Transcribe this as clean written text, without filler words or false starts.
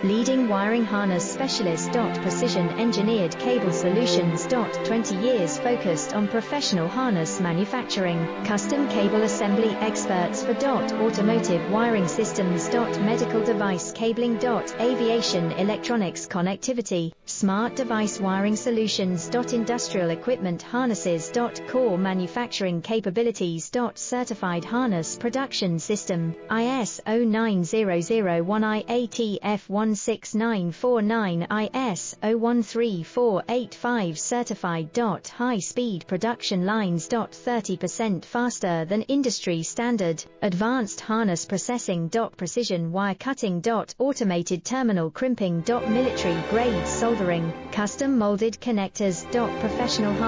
Leading wiring harness specialist. Precision engineered cable solutions. 20 years focused on professional harness manufacturing. Custom cable assembly experts for automotive wiring systems. Medical device cabling. Aviation electronics connectivity. Smart device wiring solutions. Industrial equipment harnesses. Core manufacturing capabilities. Certified harness production system. ISO 9001 IATF 16949 ISO 13485 certified. High speed production lines. 30% faster than industry standard. Advanced harness processing. Precision wire cutting. Automated terminal crimping. Military grade soldering. Custom molded connectors. Professional harness